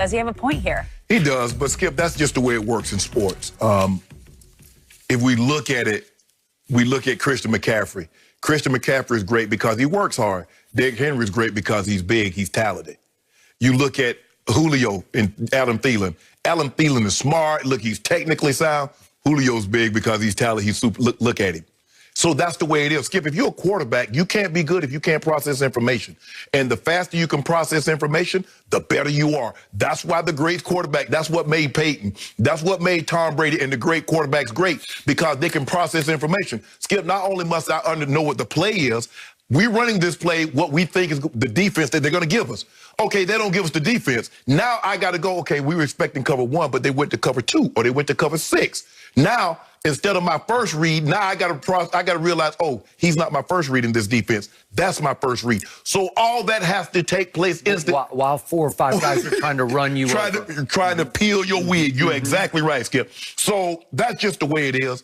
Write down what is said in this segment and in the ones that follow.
Does he have a point here? He does, but Skip, that's just the way it works in sports. If we look at it, we look at Christian McCaffrey. Christian McCaffrey is great because he works hard. Derrick Henry is great because he's big, he's talented. You look at Julio and Adam Thielen. Adam Thielen is smart. Look, he's technically sound. Julio's big because he's talented. He's super. Look at him. So that's the way it is. Skip, if you're a quarterback, you can't be good if you can't process information. And the faster you can process information, the better you are. That's why the great quarterback, that's what made Peyton. That's what made Tom Brady and the great quarterbacks great, because they can process information. Skip, not only must I know what the play is, we're running this play, what we think is the defense that they're going to give us. Okay, they don't give us the defense. Now I got to go, okay, we were expecting cover 1, but they went to cover 2, or they went to cover 6. Now, instead of my first read, now I got to realize, oh, he's not my first read in this defense. That's my first read. So all that has to take place instantly. While 4 or 5 guys are trying to run you over. Trying to peel your wig. You're exactly right, Skip. So that's just the way it is.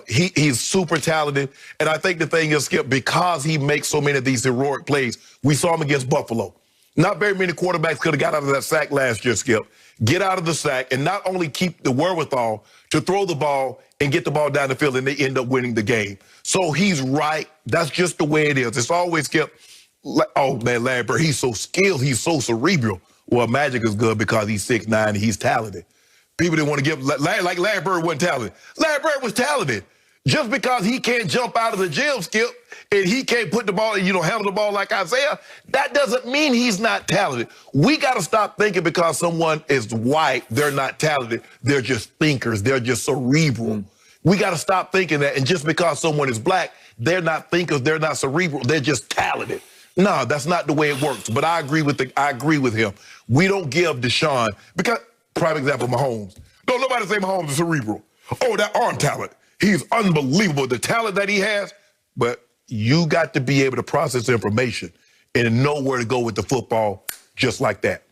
He's super talented. And I think the thing is, Skip, because he makes so many of these heroic plays, we saw him against Buffalo. Not very many quarterbacks could have got out of that sack last year, Skip. Get out of the sack and not only keep the wherewithal to throw the ball and get the ball down the field, and they end up winning the game. So he's right. That's just the way it is. It's always Skip. Oh, man, Larry Bird, he's so skilled. He's so cerebral. Well, Magic is good because he's 6'9" and he's talented. People didn't want to give, like Larry Bird wasn't talented. Larry Bird was talented. Just because he can't jump out of the gym, Skip, and he can't put the ball, handle the ball like Isaiah, that doesn't mean he's not talented. We got to stop thinking because someone is white, they're not talented. They're just thinkers. They're just cerebral. We got to stop thinking that. And just because someone is black, they're not thinkers. They're not cerebral. They're just talented. No, that's not the way it works. But I agree with him. We don't give Deshaun, because, prime example, Mahomes. Don't nobody say Mahomes is cerebral. Oh, that arm talent. He's unbelievable, the talent that he has. But you got to be able to process information and know where to go with the football just like that.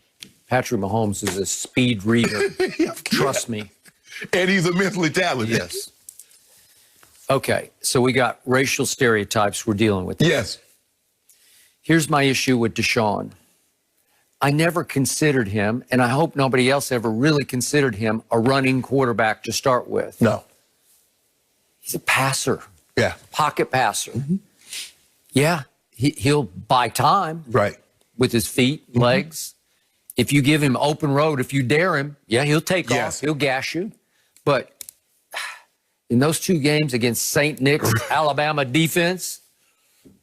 Patrick Mahomes is a speed reader. Trust me. And he's immensely talented. Yes. Okay, so we got racial stereotypes we're dealing with. Yes. Here's my issue with Deshaun. I never considered him, and I hope nobody else ever really considered him, a running quarterback to start with. No. He's a passer. Yeah. Pocket passer. Yeah, he'll buy time. Right. With his feet, legs. If you give him open road, if you dare him, yeah, he'll take off. He'll gash you. But in those 2 games against St. Nick's, Alabama defense,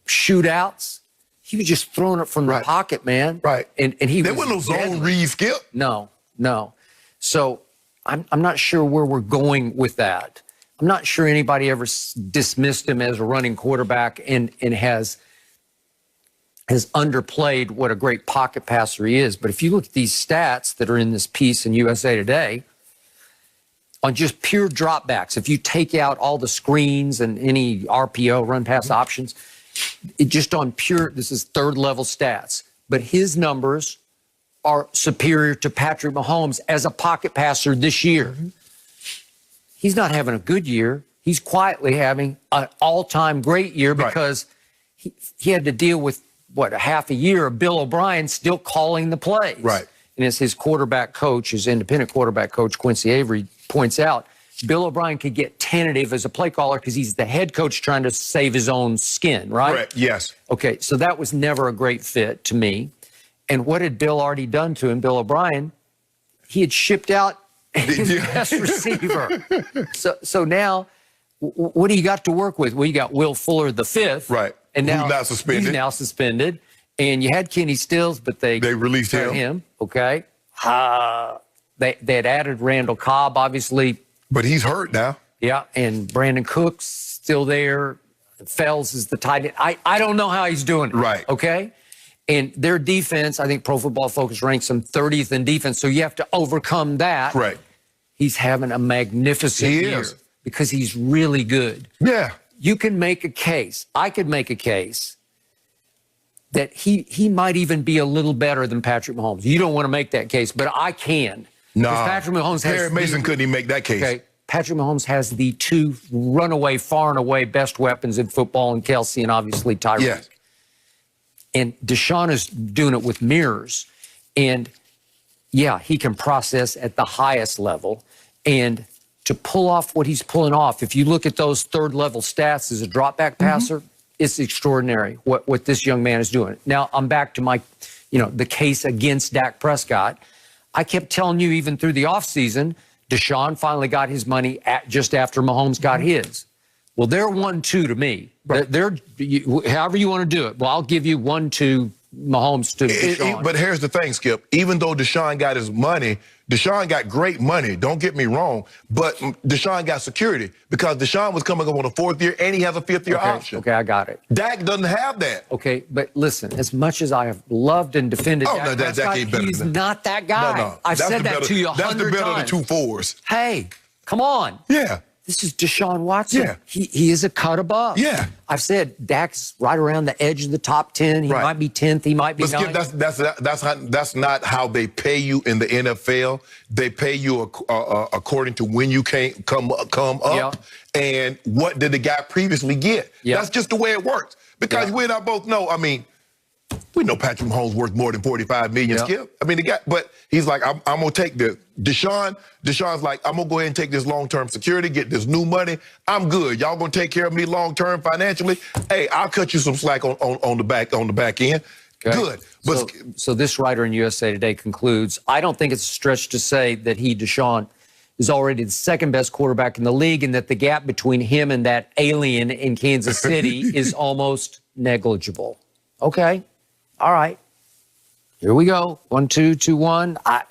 shootouts, he was just throwing it from the pocket, man. Right. And he there was no zone read, Skip. No. So I'm not sure where we're going with that. I'm not sure anybody ever dismissed him as a running quarterback and has underplayed what a great pocket passer he is. But if you look at these stats that are in this piece in USA Today, on just pure dropbacks, if you take out all the screens and any RPO, run pass options, it just on pure, this is 3rd level stats. But his numbers are superior to Patrick Mahomes as a pocket passer this year. He's not having a good year. He's quietly having an all-time great year because he had to deal with, a half a year of Bill O'Brien still calling the plays. Right. And as his quarterback coach, his independent quarterback coach, Quincy Avery, points out, Bill O'Brien could get tentative as a play caller because he's the head coach trying to save his own skin, right? Correct, yes. Okay, so that was never a great fit to me. And what had Bill already done to him, Bill O'Brien? He had shipped out his best receiver. So now, what do you got to work with? Well, you got Will Fuller the 5th. Right. And now he's now suspended. And you had Kenny Stills, but they released him. Okay. They had added Randall Cobb, obviously. But he's hurt now. Yeah, and Brandon Cook's still there. Fells is the tight end. I don't know how he's doing it. Right. Okay? And their defense, I think Pro Football Focus ranks them 30th in defense, so you have to overcome that. Right. He's having a magnificent year because he's really good. Yeah. You can make a case. I could make a case that he might even be a little better than Patrick Mahomes. You don't want to make that case, but I can. No. Patrick Mahomes has Harry Mason couldn't even make that case. Okay. Patrick Mahomes has the 2 runaway, far and away best weapons in football, and Kelsey and obviously Tyreek. Yes. And Deshaun is doing it with mirrors. And yeah, he can process at the highest level. And to pull off what he's pulling off, if you look at those third-level stats as a drop-back passer, it's extraordinary what this young man is doing. Now, I'm back to my, the case against Dak Prescott. I kept telling you even through the offseason, Deshaun finally got his money just after Mahomes got his. Well, they're 1-2 to me. Right. However you want to do it. Well, I'll give you 1-2 Mahomes to Deshaun. But here's the thing, Skip. Even though Deshaun got his money, Deshaun got great money. Don't get me wrong. But Deshaun got security because Deshaun was coming up on a 4th year and he has a 5th-year option. Okay, I got it. Dak doesn't have that. Okay, but listen, as much as I have loved and defended Dak Prescott, he's not that guy. No. I've said that to you 100 times. That's the better of the 2 4s. Hey, come on. Yeah. This is Deshaun Watson. Yeah. He is a cut above. Yeah. I've said Dak's right around the edge of the top 10. He might be 10th. He might be 9th. That's not how they pay you in the NFL. They pay you according to when you come up and what did the guy previously get. That's just the way it works. Because we and I both know, we know Patrick Mahomes worth more than $45 million, Skip. The guy, but he's like, I'm going to take this. Deshaun's like, I'm going to go ahead and take this long-term security, get this new money. I'm good. Y'all going to take care of me long-term financially? Hey, I'll cut you some slack on the back end. Okay. Good. But so this writer in USA Today concludes, I don't think it's a stretch to say that Deshaun, is already the second best quarterback in the league and that the gap between him and that alien in Kansas City is almost negligible. Okay. All right. Here we go. 1-2, 2-1.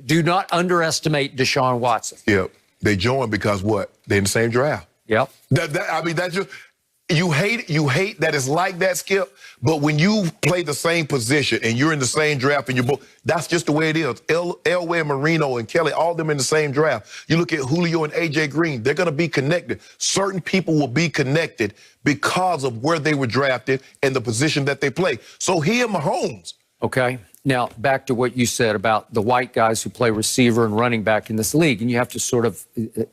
Do not underestimate Deshaun Watson. Yep. They joined because what? They're in the same draft. Yep. That's just, you hate that it's like that, Skip. But when you play the same position and you're in the same draft and you're both, that's just the way it is. Elway, Marino, and Kelly, all of them in the same draft. You look at Julio and A.J. Green, they're going to be connected. Certain people will be connected because of where they were drafted and the position that they play. So here, Mahomes. Okay. Now, back to what you said about the white guys who play receiver and running back in this league. And you have to sort of,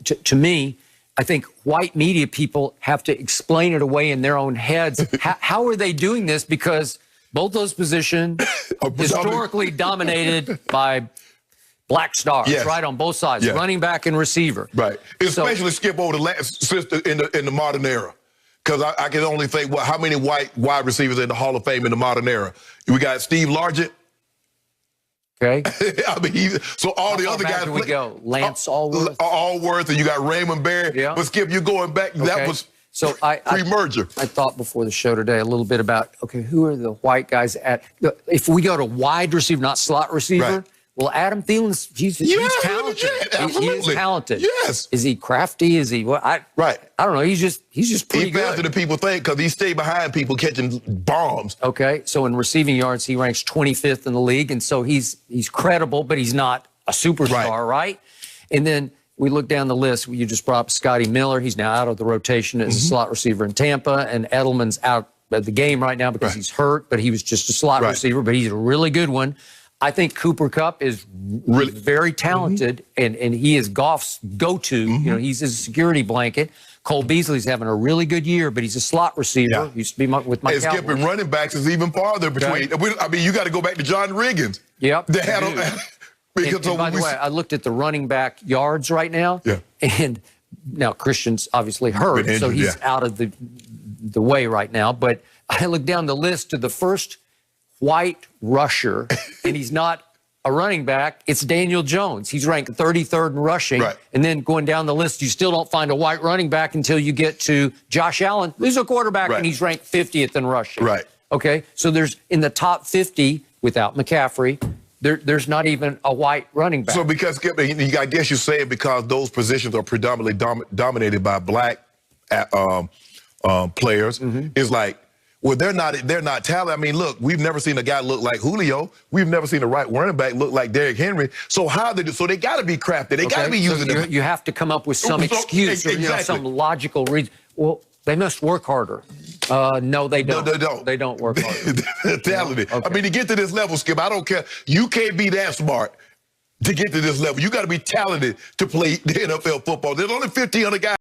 to me, I think white media people have to explain it away in their own heads. How are they doing this? Because both those positions historically dominated by black stars, right, on both sides, running back and receiver. Right. Especially Skip over the last sister in the modern era. Because I can only think, how many white wide receivers in the Hall of Fame in the modern era? We got Steve Largent. Okay. So all the other guys. We go Lance Allworth. Allworth, and you got Raymond Barry. Yeah. But Skip, you're going back. Okay. That was pre-merger. I thought before the show today a little bit about, who are the white guys if we go to wide receiver, not slot receiver. Right. Well, Adam Thielen's, he's talented. Absolutely. He is talented. Yes. Is he crafty? Is he what? I don't know. He's just pretty good. He's faster than people think because he stayed behind people catching bombs. Okay. So in receiving yards, he ranks 25th in the league. And so he's credible, but he's not a superstar, right? And then we look down the list. You just brought up Scotty Miller. He's now out of the rotation as a slot receiver in Tampa. And Edelman's out of the game right now because he's hurt, but he was just a slot receiver, but he's a really good one. I think Cooper Kupp is really very talented, and he is Goff's go-to. He's his security blanket. Cole Beasley's having a really good year, but he's a slot receiver. Used to be with my Cowboys. Skipping running backs is even farther between. You got to go back to John Riggins. Yep. They had and by the way, I looked at the running back yards right now, and now Christian's obviously hurt, so he's out of the way right now. But I looked down the list to the first white rusher, and he's not a running back. It's Daniel Jones. He's ranked 33rd in rushing. And then going down the list, you still don't find a white running back until you get to Josh Allen, who's a quarterback, and he's ranked 50th in rushing. Okay, so there's in the top 50 without McCaffrey. There's not even a white running back. So because, I guess you say it because those positions are predominantly dominated by black players. It's like, well, they're not talented. Look, we've never seen a guy look like Julio. We've never seen a right running back look like Derrick Henry. So so they got to be crafted. They got to be using them. You have to come up with some excuse or some logical reason. Well, they must work harder. No, they don't. No, they don't. They don't work harder. Talented. To get to this level, Skip, I don't care. You can't be that smart to get to this level. You got to be talented to play the NFL football. There's only 15 other guys.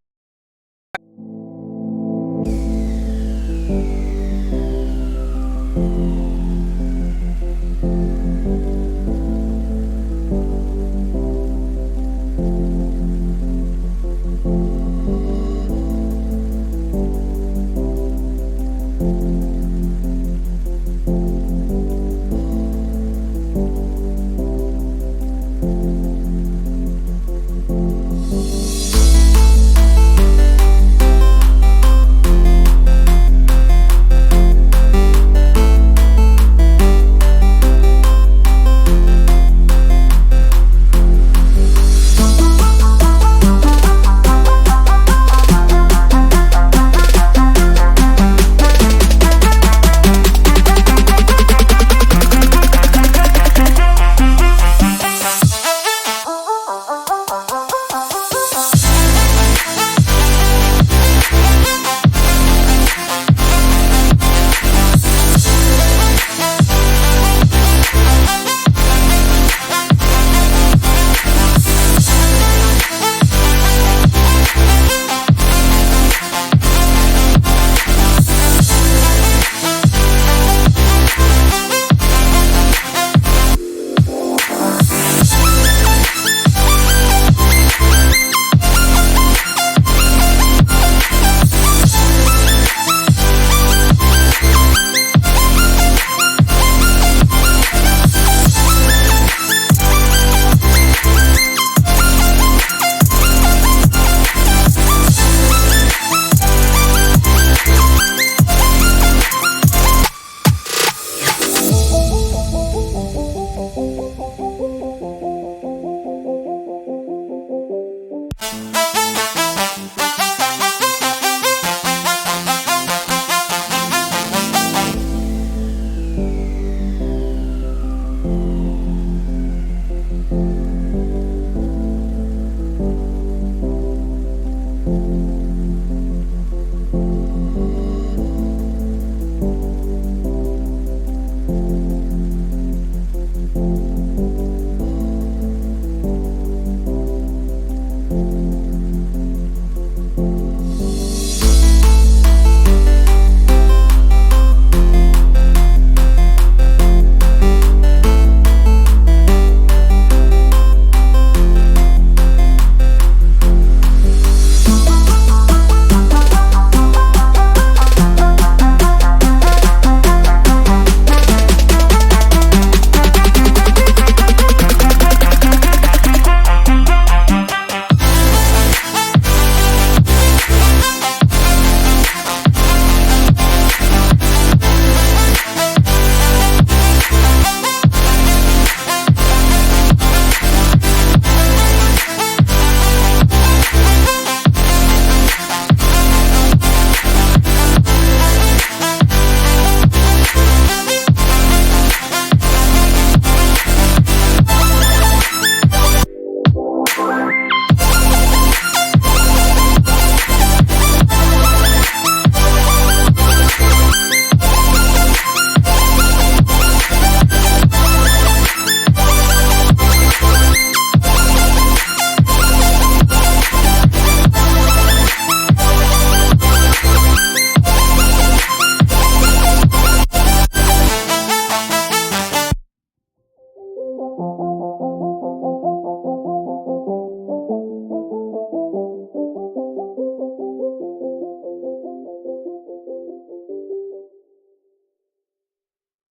you.